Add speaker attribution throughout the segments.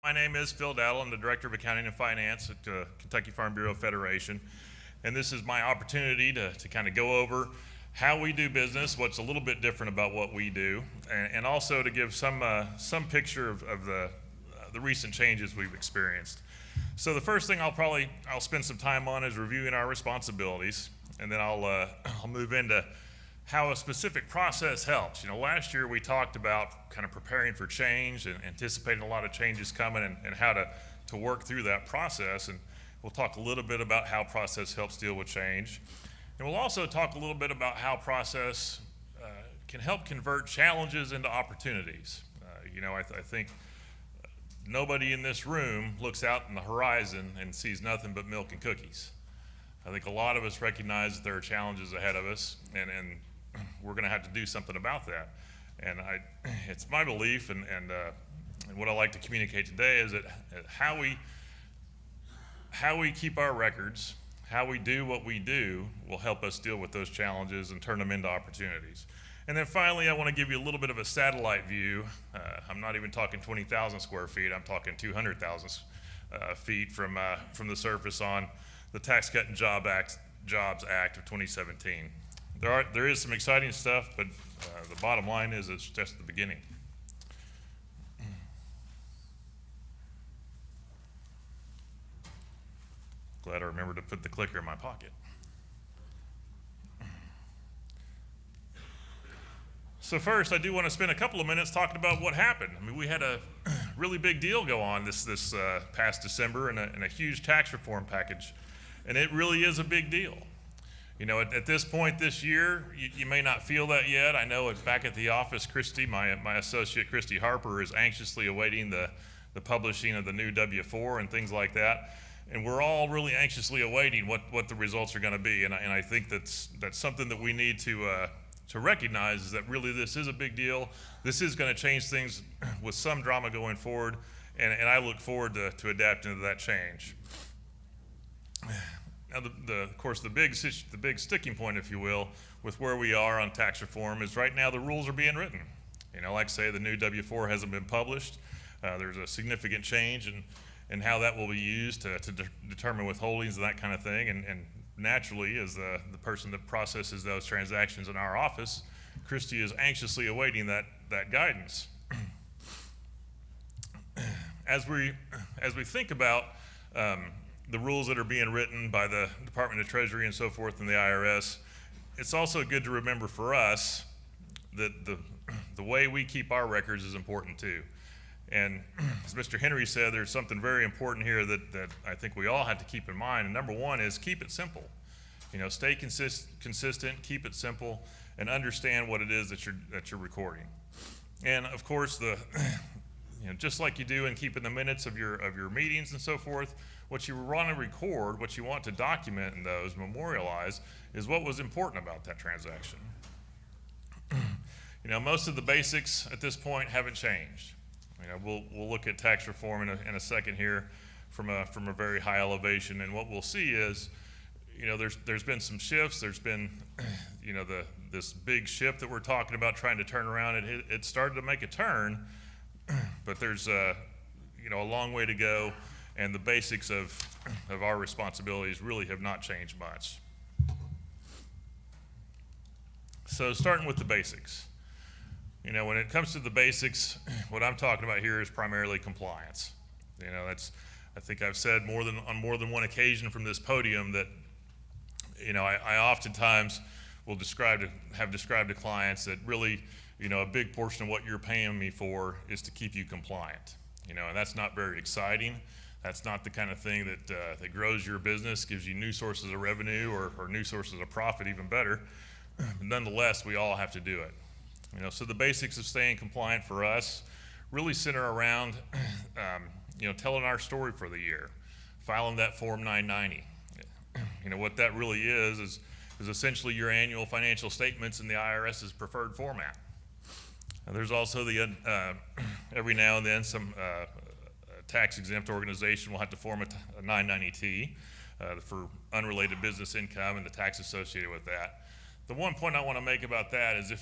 Speaker 1: My name is Phil Dowdle. I'm the Director of Accounting and Finance at Kentucky Farm Bureau Federation. And this is my opportunity to kind of go over how we do business, what's a little bit different about what we do, and also to give some picture of the recent changes we've experienced. So the first thing I'll spend some time on is reviewing our responsibilities, and then I'll move into how a specific process helps. Last year we talked about kind of preparing for change and anticipating a lot of changes coming and how to work through that process. And we'll talk a little bit about how process helps deal with change. And we'll also talk a little bit about how process can help convert challenges into opportunities. I think nobody in this room looks out in the horizon and sees nothing but milk and cookies. I think a lot of us recognize that there are challenges ahead of us, and we're going to have to do something about that. And it's my belief, and what I like to communicate today is that how we keep our records, how we do what we do, will help us deal with those challenges and turn them into opportunities. And then finally, I want to give you a little bit of a satellite view. I'm not even talking 20,000 square feet. I'm talking 200,000 feet from the surface on the Tax Cut and Jobs Act of 2017. There is some exciting stuff, but the bottom line is it's just the beginning. Glad I remembered to put the clicker in my pocket. So first, I do want to spend a couple of minutes talking about what happened. I mean, we had a really big deal go on this past December and a huge tax reform package, and it really is a big deal. At this point this year, you may not feel that yet. I know back at the office, Christy, my associate Christy Harper, is anxiously awaiting the publishing of the new W-4 and things like that. And we're all really anxiously awaiting what the results are going to be. And I think that's something that we need to recognize, is that really this is a big deal. This is going to change things with some drama going forward, and I look forward to adapting to that change. Now, of course, the big sticking point, if you will, with where we are on tax reform is right now the rules are being written. Like I say, the new W-4 hasn't been published. There's a significant change in how that will be used to determine withholdings and that kind of thing. And naturally, as the person that processes those transactions in our office, Christy is anxiously awaiting that guidance. As we think about the rules that are being written by the Department of Treasury and so forth and the IRS, it's also good to remember for us that the way we keep our records is important too. And as Mr. Henry said, there's something very important here that I think we all have to keep in mind. And number one is keep it simple. Stay consistent, keep it simple, and understand what it is that you're recording. And of course, just like you do in keeping the minutes of your meetings and so forth, what you want to record, what you want to document in those, memorialize, is what was important about that transaction. Most of the basics at this point haven't changed. We'll look at tax reform in a second here from a very high elevation, and what we'll see is, there's been some shifts. There's been, this big ship that we're talking about trying to turn around, and it started to make a turn, but there's a long way to go, and the basics of our responsibilities really have not changed much. So starting with the basics. When it comes to the basics, what I'm talking about here is primarily compliance. I think I've said on more than one occasion from this podium that, I oftentimes will have described to clients that really, a big portion of what you're paying me for is to keep you compliant. And that's not very exciting. That's not the kind of thing that grows your business, gives you new sources of revenue or new sources of profit, even better. Nonetheless, we all have to do it. So the basics of staying compliant for us really center around, telling our story for the year, filing that Form 990. What that really is essentially your annual financial statements in the IRS's preferred format. And there's also every now and then some tax-exempt organization will have to form a 990T for unrelated business income and the tax associated with that. The one point I want to make about that is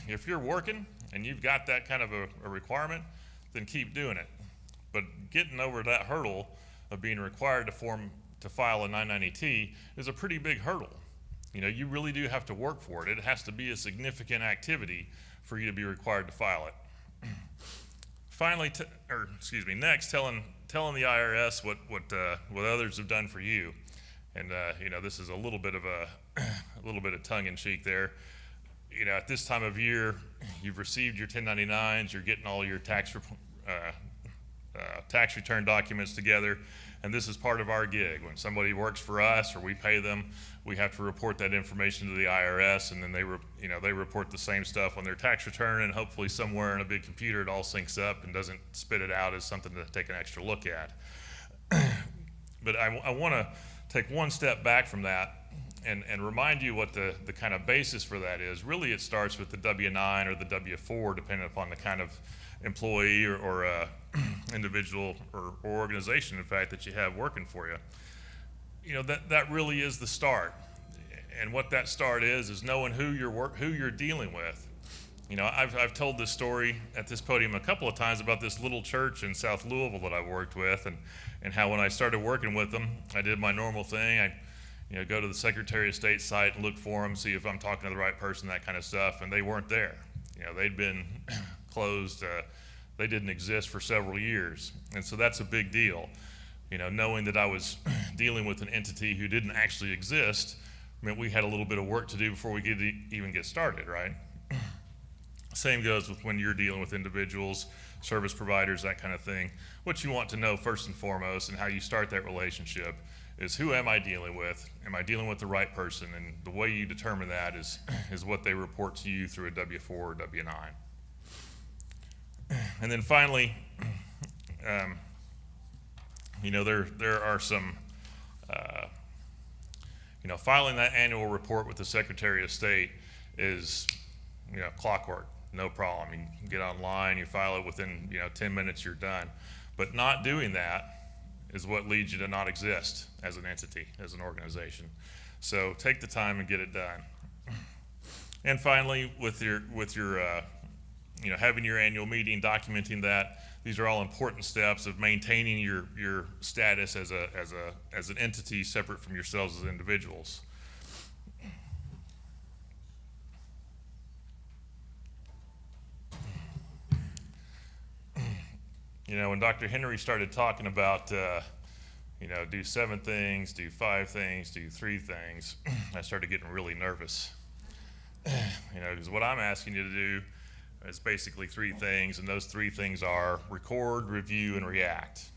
Speaker 1: if you're working and you've got that kind of a requirement, then keep doing it. But getting over that hurdle of being required to file a 990T is a pretty big hurdle. You really do have to work for it. It has to be a significant activity for you to be required to file it. Finally, next, telling the IRS what others have done for you, and this is a little bit of tongue in cheek there. At this time of year, you've received your 1099s, you're getting all your tax return documents together, and this is part of our gig. When somebody works for us or we pay them, we have to report that information to the IRS, and then they report the same stuff on their tax return, and hopefully somewhere in a big computer it all syncs up and doesn't spit it out as something to take an extra look at. But I want to take one step back from that and remind you what the kind of basis for that is. Really, it starts with the W-9 or the W-4, depending upon the kind of employee or individual or organization, in fact, that you have working for you. That really is the start. And what that start is knowing who you're dealing with. I've told this story at this podium a couple of times about this little church in South Louisville that I worked with, and how when I started working with them, I did my normal thing. I go to the Secretary of State site and look for them, see if I'm talking to the right person, that kind of stuff, and they weren't there. They'd been closed. They didn't exist for several years, and so that's a big deal. Knowing that I was dealing with an entity who didn't actually exist meant we had a little bit of work to do before we could even get started, right? Same goes with when you're dealing with individuals, service providers, that kind of thing. What you want to know first and foremost, and how you start that relationship, is who am I dealing with? Am I dealing with the right person? And the way you determine that is what they report to you through a W-4 or W-9. And then finally, there are some, filing that annual report with the Secretary of State is, clockwork, no problem. You get online, you file it within, 10 minutes, you're done. But not doing that is what leads you to not exist as an entity, as an organization. So take the time and get it done. And finally, with your having your annual meeting, documenting that, these are all important steps of maintaining your status as an entity separate from yourselves as individuals. When Dr. Henry started talking about, do 7 things, do 5 things, do 3 things, I started getting really nervous. Because what I'm asking you to do is basically 3 things, and those 3 things are record, review, and react.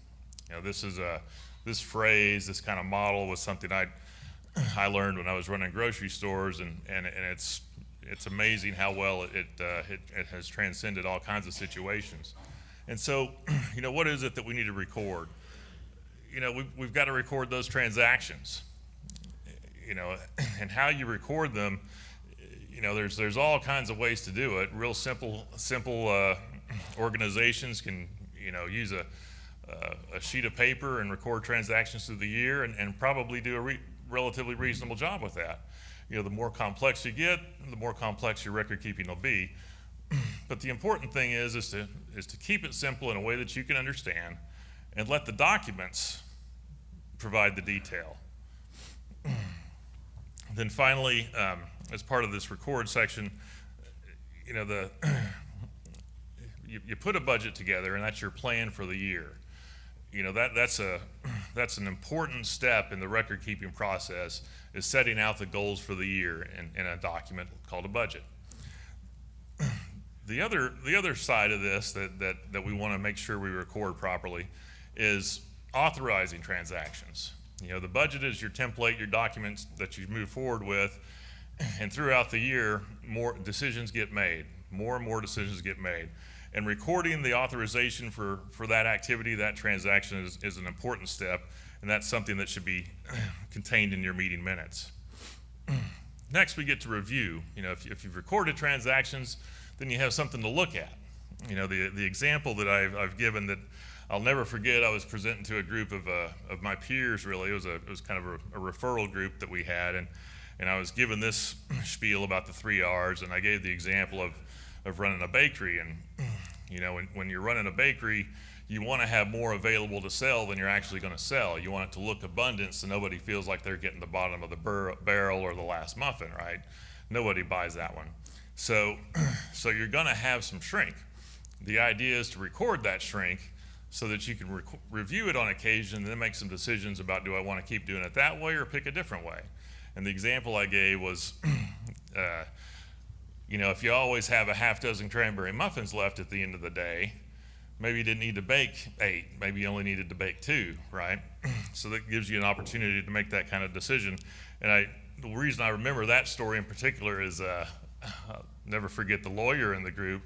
Speaker 1: This phrase, this kind of model was something I learned when I was running grocery stores, and it's amazing how well it has transcended all kinds of situations. And so, what is it that we need to record? We've got to record those transactions. And how you record them, there's all kinds of ways to do it. Real simple organizations can, use a sheet of paper and record transactions through the year and probably do a relatively reasonable job with that. The more complex you get, the more complex your record keeping will be. But the important thing is to keep it simple in a way that you can understand, and let the documents provide the detail. Then finally, as part of this record section, you put a budget together, and that's your plan for the year. That's an important step in the record keeping process, is setting out the goals for the year in a document called a budget. The other side of this that we want to make sure we record properly is authorizing transactions. The budget is your template, your documents that you move forward with, and throughout the year, more decisions get made. More and more decisions get made. And recording the authorization for that activity, that transaction is an important step, and that's something that should be contained in your meeting minutes. Next, we get to review. If you've recorded transactions, then you have something to look at. The example that I've given that I'll never forget, I was presenting to a group of my peers, really. It was kind of a referral group that we had, and I was given this spiel about the 3 R's, and I gave the example of running a bakery. And when you're running a bakery, you want to have more available to sell than you're actually going to sell. You want it to look abundant so nobody feels like they're getting the bottom of the barrel or the last muffin, right? Nobody buys that one. So you're going to have some shrink. The idea is to record that shrink so that you can review it on occasion and then make some decisions about, do I want to keep doing it that way or pick a different way? And the example I gave was, if you always have a half dozen cranberry muffins left at the end of the day, maybe you didn't need to bake 8, maybe you only needed to bake 2, right? So that gives you an opportunity to make that kind of decision. And the reason I remember that story in particular is, I'll never forget the lawyer in the group.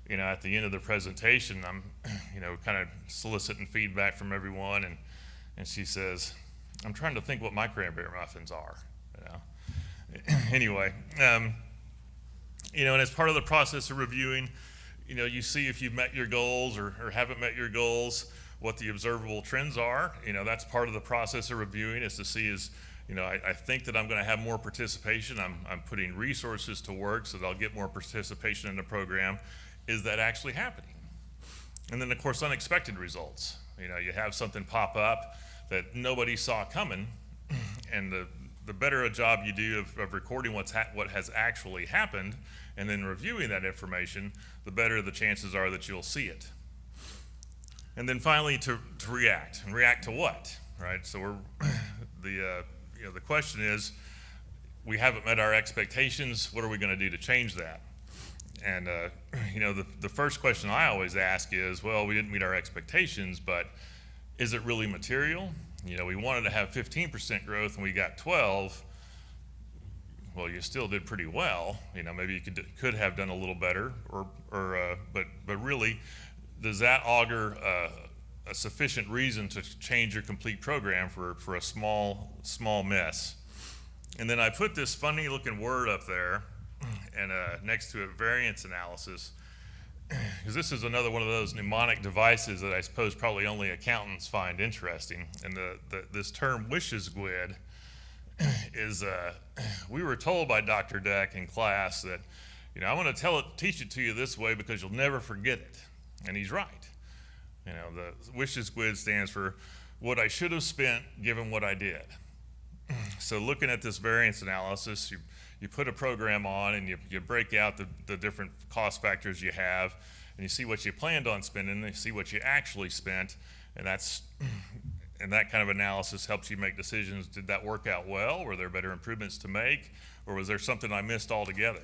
Speaker 1: At the end of the presentation, I'm, kind of soliciting feedback from everyone, and she says, I'm trying to think what my cranberry muffins are, Anyway, and as part of the process of reviewing, you see if you've met your goals or haven't met your goals, what the observable trends are. That's part of the process of reviewing, is to see I think that I'm going to have more participation. I'm putting resources to work so that I'll get more participation in the program. Is that actually happening? And then, of course, unexpected results. You have something pop up that nobody saw coming, and the better a job you do of recording what has actually happened and then reviewing that information, the better the chances are that you'll see it. And then finally, to react. And react to what, right? So the question is, we haven't met our expectations. What are we going to do to change that? And the first question I always ask is, well, we didn't meet our expectations, but is it really material? We wanted to have 15% growth and we got 12. Well, you still did pretty well. Maybe you could have done a little better, but really, does that augur a sufficient reason to change your complete program for a small miss? And then I put this funny looking word up there, and next to it, variance analysis, because this is another one of those mnemonic devices that I suppose probably only accountants find interesting. And this term wishes squid is, we were told by Dr. Deck in class that, I'm going to teach it to you this way because you'll never forget it. And he's right. The wishes squid stands for what I should have spent given what I did. So looking at this variance analysis, you put a program on and you break out the different cost factors you have, and you see what you planned on spending, and you see what you actually spent, and that kind of analysis helps you make decisions. Did that work out well? Were there better improvements to make? Or was there something I missed altogether?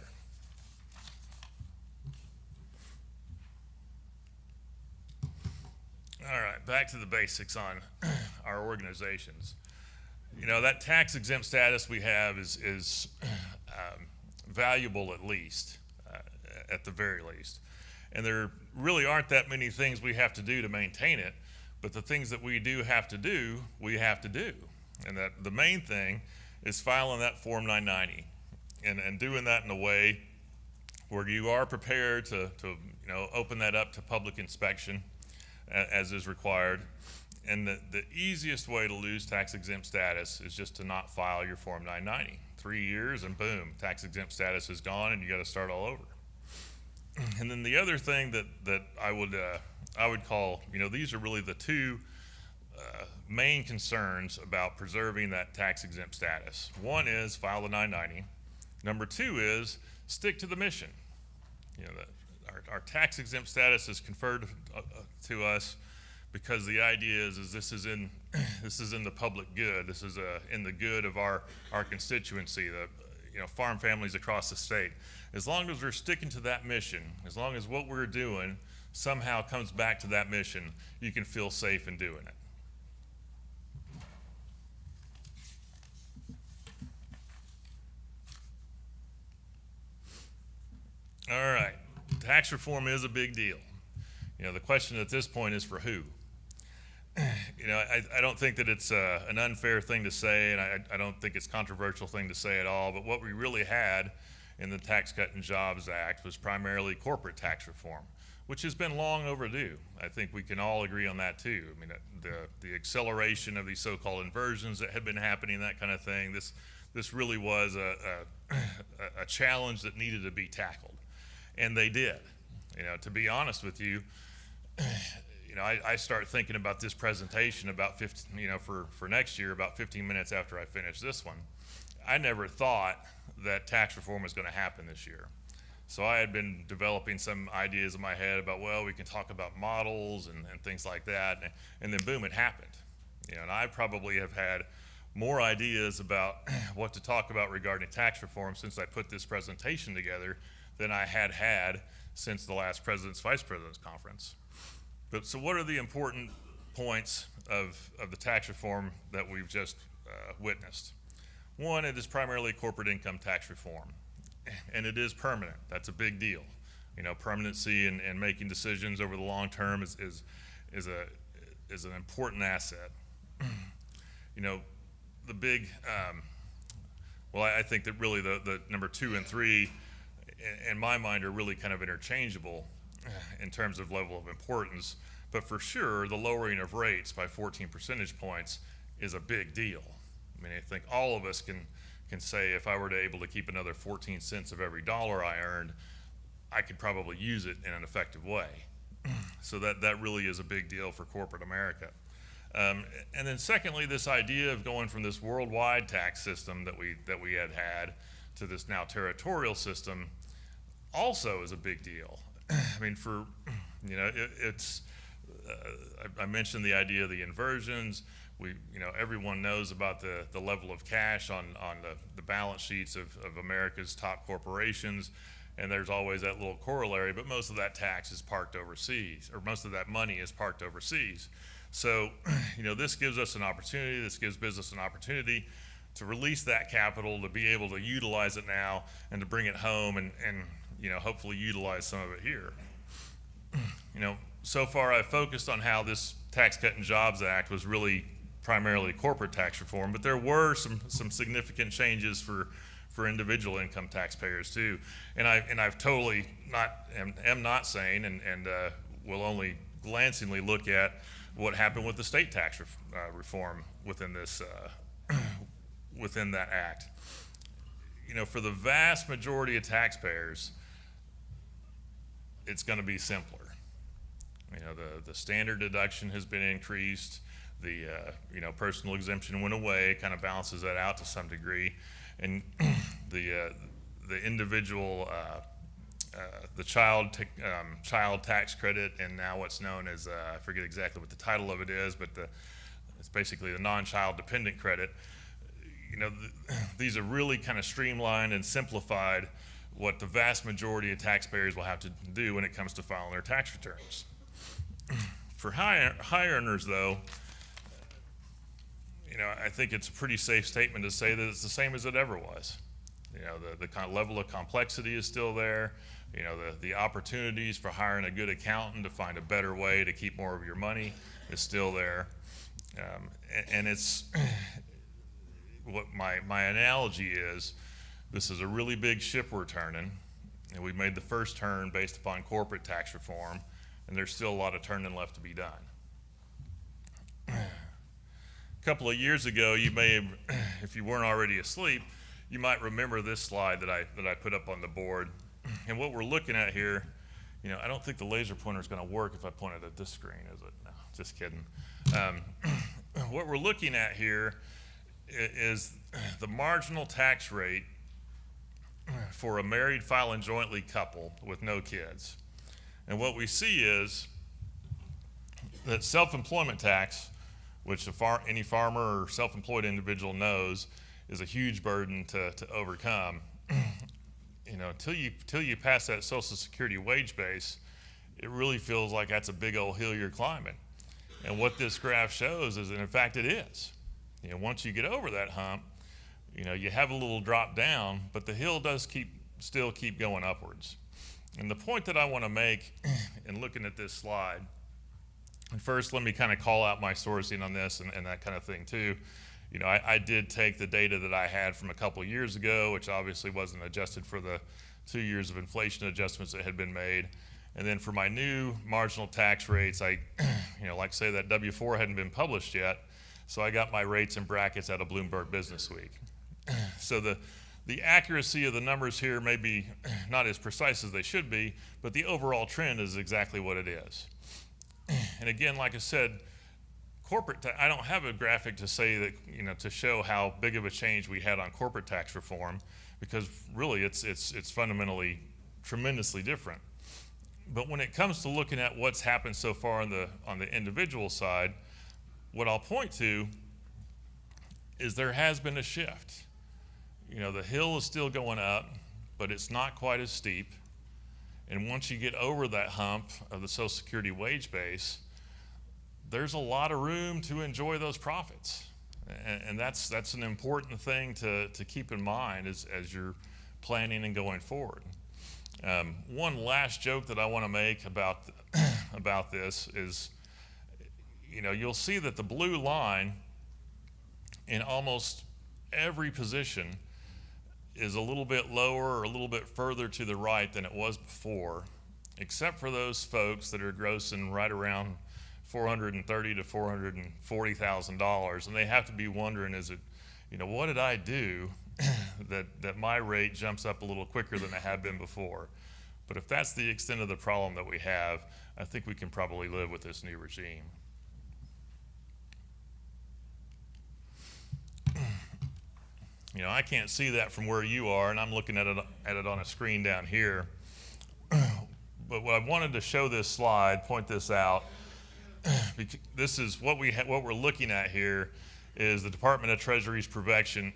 Speaker 1: All right, back to the basics on our organizations. That tax exempt status we have is valuable at the very least. And there really aren't that many things we have to do to maintain it, but the things that we do have to do, we have to do. And that the main thing is filing that Form 990 and doing that in a way where you are prepared to open that up to public inspection as is required. And the easiest way to lose tax exempt status is just to not file your Form 990. 3 years and boom, tax exempt status is gone and you got to start all over. And then the other thing that I would call, these are really the two main concerns about preserving that tax exempt status. One is file the 990. Number two is stick to the mission. Our tax exempt status is conferred to us because the idea is this is in the public good. This is in the good of our constituency, the farm families across the state. As long as we're sticking to that mission, as long as what we're doing somehow comes back to that mission, you can feel safe in doing it. All right, tax reform is a big deal. The question at this point is for who? I don't think that it's an unfair thing to say, and I don't think it's a controversial thing to say at all, but what we really had in the Tax Cut and Jobs Act was primarily corporate tax reform, which has been long overdue. I think we can all agree on that too. I mean, the acceleration of these so-called inversions that had been happening, that kind of thing, this really was a challenge that needed to be tackled, and they did. To be honest with you, I start thinking about this presentation about 15, for next year, about 15 minutes after I finish this one. I never thought that tax reform was going to happen this year. So I had been developing some ideas in my head about, well, we can talk about models and things like that. And then boom, it happened. And I probably have had more ideas about what to talk about regarding tax reform since I put this presentation together than I had since the last President's Vice President's Conference. But so what are the important points of the tax reform that we've just witnessed? One, it is primarily corporate income tax reform, and it is permanent. That's a big deal. Permanency and making decisions over the long term is an important asset. The big, I think that really the number 2 and 3, in my mind, are really kind of interchangeable in terms of level of importance. But for sure, the lowering of rates by 14 percentage points is a big deal. I think all of us can say, if I were able to keep another 14 cents of every dollar I earned, I could probably use it in an effective way. So that really is a big deal for corporate America. And then secondly, this idea of going from this worldwide tax system that we had to this now territorial system also is a big deal. I mentioned the idea of the inversions. Everyone knows about the level of cash on the balance sheets of America's top corporations, and there's always that little corollary, but most of that tax is parked overseas, or most of that money is parked overseas. So, this gives us an opportunity, this gives business an opportunity to release that capital, to be able to utilize it now and to bring it home and hopefully utilize some of it here. So far I've focused on how this Tax Cut and Jobs Act was really primarily corporate tax reform, but there were some significant changes for individual income taxpayers too. And I've totally am not saying and will only glancingly look at what happened with the state tax reform within this within that act. For the vast majority of taxpayers, it's going to be simpler. The standard deduction has been increased. The personal exemption went away, kind of balances that out to some degree, and the individual the child tax credit, and now what's known as I forget exactly what the title of it is, but it's basically the non-child dependent credit. These are really kind of streamlined and simplified what the vast majority of taxpayers will have to do when it comes to filing their tax returns. For high earners, though, I think it's a pretty safe statement to say that it's the same as it ever was. The kind of level of complexity is still there. The opportunities for hiring a good accountant to find a better way to keep more of your money is still there. And it's what my analogy is, this is a really big ship we're turning, and we've made the first turn based upon corporate tax reform, and there's still a lot of turning left to be done. A couple of years ago, you may have, if you weren't already asleep, you might remember this slide that I put up on the board. And what we're looking at here, I don't think the laser pointer is going to work if I point it at this screen, is it? No, just kidding. What we're looking at here is the marginal tax rate for a married filing jointly couple with no kids. And what we see is that self-employment tax, which any farmer or self-employed individual knows is a huge burden to overcome, until you pass that Social Security wage base, it really feels like that's a big old hill you're climbing. And what this graph shows is that, in fact, it is. Once you get over that hump, you have a little drop down, but the hill does still keep going upwards. And the point that I want to make in looking at this slide, and first let me kind of call out my sourcing on this and that kind of thing too. I did take the data that I had from a couple of years ago, which obviously wasn't adjusted for the 2 years of inflation adjustments that had been made. And then for my new marginal tax rates, like say that W-4 hadn't been published yet, so I got my rates and brackets out of Bloomberg Business Week. So the accuracy of the numbers here may be not as precise as they should be, but the overall trend is exactly what it is. And again, like I said, I don't have a graphic to say that, to show how big of a change we had on corporate tax reform, because really it's fundamentally tremendously different. But when it comes to looking at what's happened so far on the individual side, what I'll point to is there has been a shift. The hill is still going up, but it's not quite as steep. And once you get over that hump of the Social Security wage base, there's a lot of room to enjoy those profits. And that's an important thing to keep in mind as you're planning and going forward. One last joke that I want to make about this is, you'll see that the blue line in almost every position is a little bit lower or a little bit further to the right than it was before, except for those folks that are grossing right around $430,000 to $440,000, and they have to be wondering, what did I do that my rate jumps up a little quicker than it had been before? But if that's the extent of the problem that we have, I think we can probably live with this new regime. I can't see that from where you are, and I'm looking at it on a screen down here. But what I wanted to show this slide, point this out, because this is what we're looking at here is the Department of Treasury's projection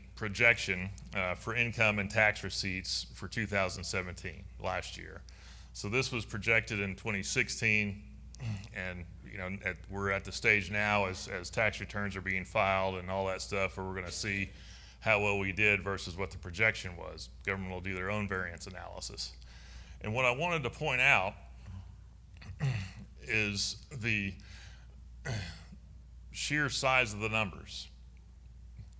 Speaker 1: for income and tax receipts for 2017, last year. So this was projected in 2016, and we're at the stage now as tax returns are being filed and all that stuff, where we're going to see how well we did versus what the projection was. Government will do their own variance analysis. And what I wanted to point out is the sheer size of the numbers.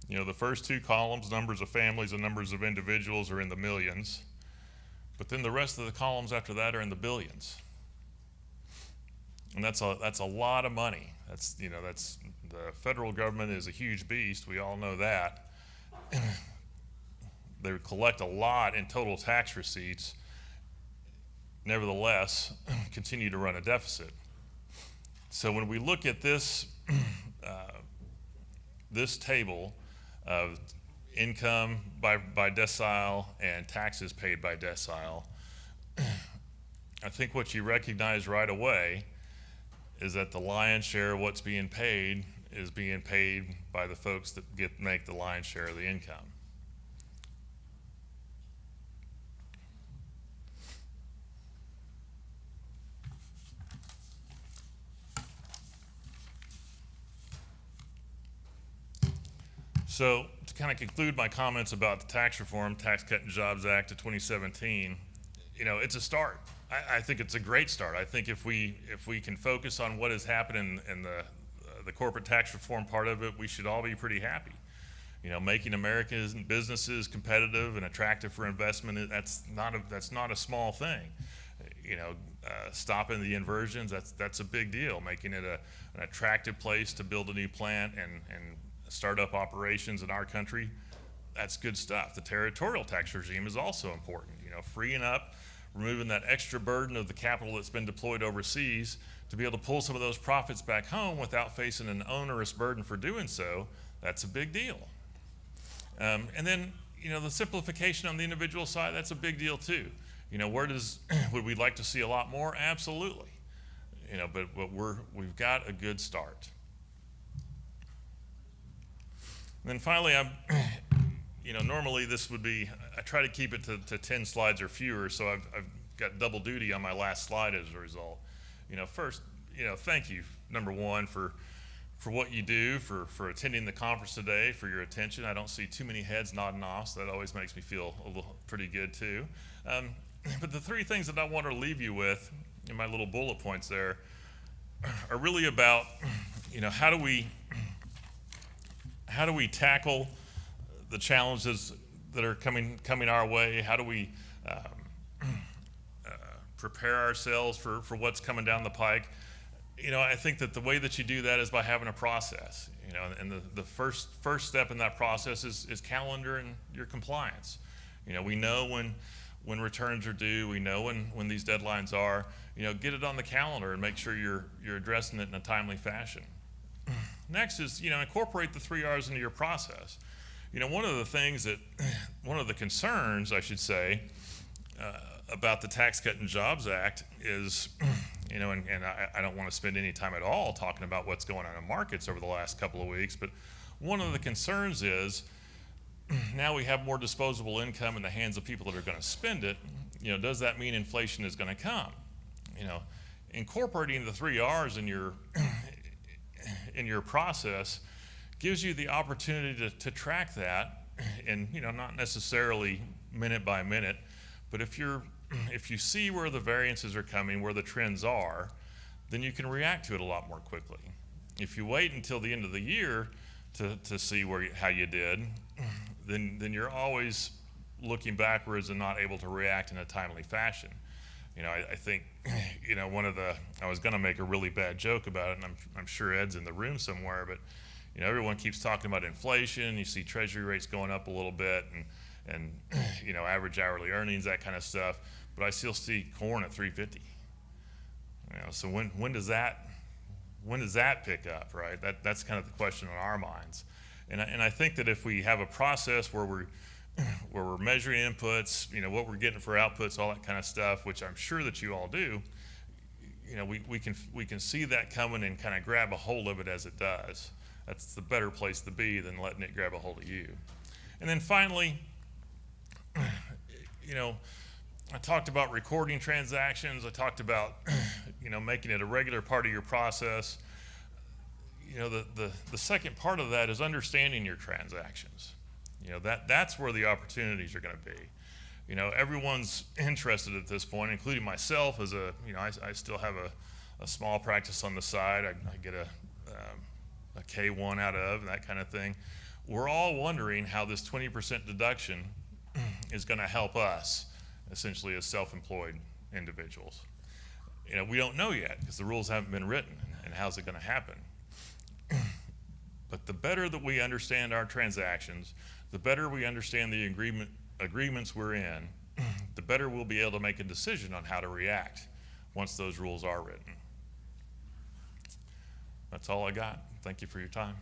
Speaker 1: The first two columns, numbers of families and numbers of individuals, are in the millions, but then the rest of the columns after that are in the billions. And that's a lot of money. That's the federal government is a huge beast. We all know that. They collect a lot in total tax receipts, nevertheless continue to run a deficit. So when we look at this this table of income by decile and taxes paid by decile, I think what you recognize right away is that the lion's share of what's being paid is being paid by the folks that make the lion's share of the income. So to kind of conclude my comments about the tax reform, Tax Cut and Jobs Act of 2017, it's a start. I think it's a great start. I think if we can focus on what has happened in the corporate tax reform part of it, we should all be pretty happy. Making American businesses competitive and attractive for investment, that's not a small thing. Stopping the inversions, that's a big deal. Making it an attractive place to build a new plant and start up operations in our country, that's good stuff. The territorial tax regime is also important. Freeing up, removing that extra burden of the capital that's been deployed overseas to be able to pull some of those profits back home without facing an onerous burden for doing so, that's a big deal. And then, the simplification on the individual side, that's a big deal too. Would we like to see a lot more? Absolutely. But we've got a good start. And then finally, normally this would be, I try to keep it to 10 slides or fewer, so I've got double duty on my last slide as a result. First, thank you, number one, for what you do, for attending the conference today, for your attention. I don't see too many heads nodding off, so that always makes me feel pretty good too. But the three things that I want to leave you with in my little bullet points there are really about, how do we tackle the challenges that are coming our way? How do we prepare ourselves for what's coming down the pike? I think that the way that you do that is by having a process. And the first step in that process is calendaring your compliance. We know when returns are due. We know when these deadlines are. Get it on the calendar and make sure you're addressing it in a timely fashion. Next is, incorporate the 3 R's into your process. One of the concerns, I should say, about the Tax Cut and Jobs Act is, and I don't want to spend any time at all talking about what's going on in markets over the last couple of weeks, but one of the concerns is now we have more disposable income in the hands of people that are going to spend it. Does that mean inflation is going to come? Incorporating the 3 R's in your process gives you the opportunity to track that, and not necessarily minute by minute, but if you see where the variances are coming, where the trends are, then you can react to it a lot more quickly. If you wait until the end of the year to see how you did, then you're always looking backwards and not able to react in a timely fashion. I think, I was going to make a really bad joke about it, and I'm sure Ed's in the room somewhere, but everyone keeps talking about inflation. You see treasury rates going up a little bit, and average hourly earnings, that kind of stuff. But I still see corn at $3.50. So when does that pick up, right? That's kind of the question on our minds. And I think that if we have a process where we're measuring inputs, what we're getting for outputs, all that kind of stuff, which I'm sure that you all do, we can see that coming and kind of grab a hold of it as it does. That's the better place to be than letting it grab a hold of you. And then finally, I talked about recording transactions. I talked about, making it a regular part of your process. The second part of that is understanding your transactions. That's where the opportunities are going to be. Everyone's interested at this point, including myself as I still have a small practice on the side. I get a K1 out of, and that kind of thing. We're all wondering how this 20% deduction is going to help us, essentially, as self-employed individuals. We don't know yet because the rules haven't been written, and how's it going to happen? But the better that we understand our transactions, the better we understand the agreements we're in, the better we'll be able to make a decision on how to react once those rules are written. That's all I got. Thank you for your time.